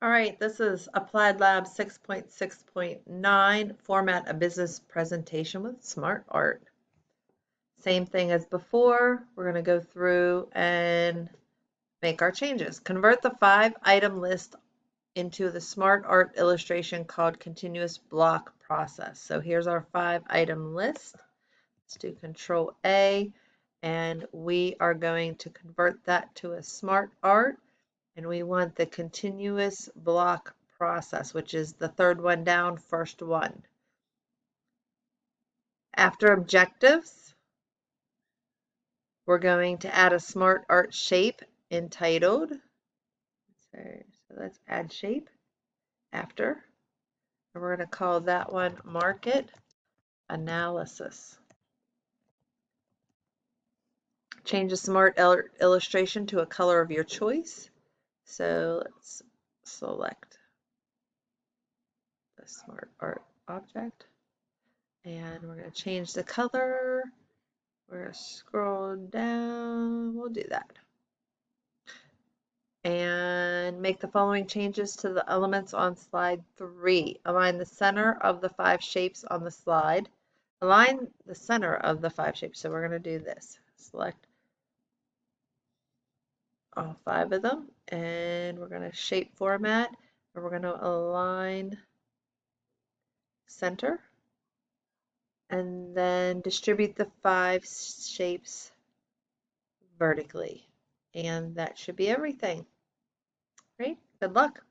All right, this is Applied Lab 6.6.9, format a business presentation with smart art. Same thing as before, we're going to go through and make our changes. Convert the 5-item list into the smart art illustration called continuous block process. So here's our 5-item list. Let's do Control A, and we are going to convert that to a smart art. And we want the continuous block process, which is the third one down, first one. After objectives, we're going to add a smart art shape entitled, so let's add shape after, and we're going to call that one market analysis. Change the smart illustration to a color of your choice. So let's select the smart art object, and we're going to change the color. We're going to scroll down. We'll do that. And make the following changes to the elements on slide 3. Align the center of the 5 shapes on the slide. Align the center of the 5 shapes. So we're going to do this. Select all 5 of them, and we're going to shape format, and we're going to align center, and then distribute the 5 shapes vertically. And that should be everything. Great. Good luck.